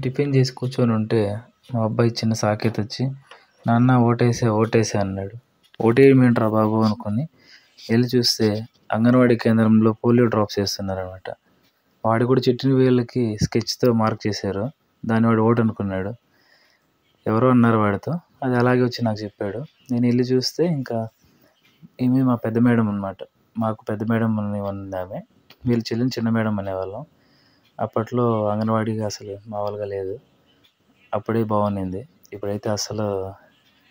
Tiffin చేసి కూర్చొని ఉంటే మా అబ్బాయి చిన్న సాకేత్ వచ్చి, నాన్న ఓటేసా అన్నాడు. ఓటేయడం ఏంట్రా బాబు అనుకుని వెళ్ళి చూస్తే అంగన్వాడీ కేంద్రంలో పోలియో డ్రాప్స్ వేస్తున్నారనమాట. వాడు కూడా చిట్టిన వేళ్ళకి స్కెచ్తో మార్క్ చేశారు. దాన్ని వాడు ఓటు అనుకున్నాడు. ఎవరో అన్నారు వాడితో, అది అలాగే వచ్చి నాకు చెప్పాడు. నేను వెళ్ళి చూస్తే ఇంకా ఈమె మా పెద్ద మేడం అనమాట. మాకు పెద్ద మేడం అని ఉంది ఆమె. వీళ్ళ చెల్లిని చిన్న మేడం అనేవాళ్ళం. అప్పట్లో అంగన్వాడీ అసలు మామూలుగా లేదు. అప్పుడే బాగుండింది. ఇప్పుడైతే అసలు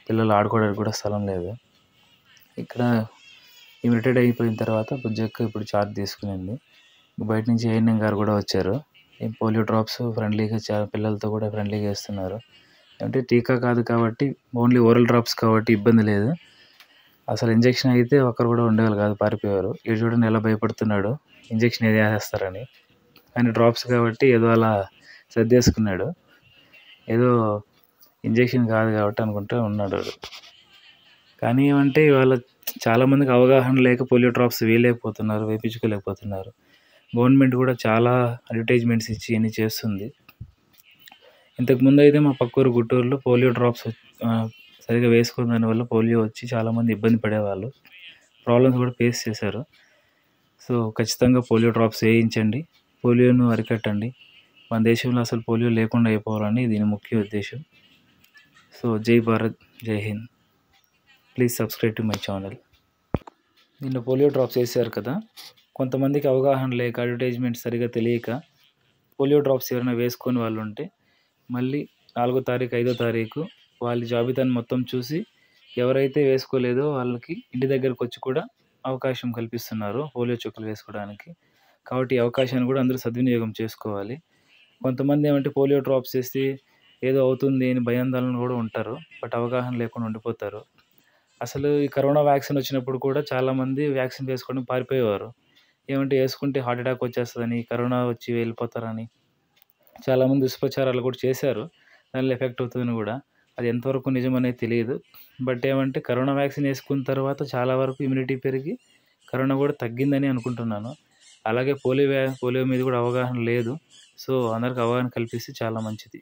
పిల్లలు ఆడుకోవడానికి కూడా స్థలం లేదు. ఇక్కడ ఈమె రిటైర్డ్ అయిపోయిన తర్వాత బుజ్జక్క ఇప్పుడు చార్జ్ తీసుకునింది. బయట నుంచి ఏఎన్ఎం గారు కూడా వచ్చారు. ఈ పోలియో డ్రాప్స్ ఫ్రెండ్లీగా చాలా పిల్లలతో కూడా ఫ్రెండ్లీగా వేస్తున్నారు. అంటే టీకా కాదు కాబట్టి ఓన్లీ ఓరల్ డ్రాప్స్ కాబట్టి ఇబ్బంది లేదు. అసలు ఇంజెక్షన్ అయితే ఒకరు కూడా ఉండేవాళ్ళు కాదు, పారిపోయేవారు. ఈడు చూడండి ఎలా భయపడుతున్నాడు, ఇంజెక్షన్ ఏది వేసేస్తారని. కానీ డ్రాప్స్ కాబట్టి ఏదో అలా సర్దేసుకున్నాడు. ఏదో ఇంజెక్షన్ కాదు కాబట్టి అనుకుంటూ ఉన్నాడు. కానీ ఏమంటే ఇవాళ చాలామందికి అవగాహన లేక పోలియో డ్రాప్స్ వేయలేకపోతున్నారు, వేయించుకోలేకపోతున్నారు. గవర్నమెంట్ కూడా చాలా అడ్వర్టైజ్మెంట్స్ ఇచ్చి ఇన్ని చేస్తుంది. ఇంతకుముందు అయితే మా పక్కూరు గుంటూరులో పోలియో డ్రాప్స్ సరిగా వేసుకున్న దానివల్ల పోలియో వచ్చి చాలామంది ఇబ్బంది పడేవాళ్ళు, ప్రాబ్లమ్స్ కూడా ఫేస్ చేశారు. సో ఖచ్చితంగా పోలియో డ్రాప్స్ వేయించండి, పోలియోను అరికట్టండి. మన దేశంలో అసలు పోలియో లేకుండా అయిపోవాలని దీని ముఖ్య ఉద్దేశం. సో జై భారత్, జై Hind. Please subscribe to my channel. నిన్న పోలియో డ్రాప్స్ వేసారు కదా, కొంతమందికి అవగాహన లేక అడ్వర్టైజ్మెంట్ సరిగా తెలియక పోలియో డ్రాప్స్ ఎవరైనా వేసుకొని వాళ్ళు ఉంటే మళ్ళీ 4వ తారీఖు 5వ తారీఖు వాళ్ళ జాబితాను మొత్తం చూసి ఎవరైతే వేసుకోలేదో వాళ్ళకి ఇంటి దగ్గరకు వచ్చి కూడా అవకాశం కల్పిస్తున్నారు పోలియో చుక్కలు వేసుకోవడానికి. కాబట్టి ఈ అవకాశాన్ని కూడా అందరూ సద్వినియోగం చేసుకోవాలి. కొంతమంది ఏమంటే పోలియో డ్రాప్స్ వేసి ఏదో అవుతుంది అని భయాందోళన కూడా ఉంటారు, బట్ అవగాహన లేకుండా ఉండిపోతారు. అసలు ఈ కరోనా వ్యాక్సిన్ వచ్చినప్పుడు కూడా చాలామంది వ్యాక్సిన్ వేసుకోవడం పారిపోయేవారు. ఏమంటే వేసుకుంటే హార్ట్ అటాక్ వచ్చేస్తుందని, కరోనా వచ్చి వెళ్ళిపోతారని చాలామంది దుష్ప్రచారాలు కూడా చేశారు. దానిలో ఎఫెక్ట్ అవుతుందని కూడా, అది ఎంతవరకు నిజమనేది తెలియదు. బట్ ఏమంటే కరోనా వ్యాక్సిన్ వేసుకున్న తర్వాత చాలా వరకు ఇమ్యూనిటీ పెరిగి కరోనా కూడా తగ్గిందని అనుకుంటున్నాను. అలాగే పోలియో మీద కూడా అవగాహన లేదు. సో అందరికి అవగాహన కల్పిస్తే చాలా మంచిది.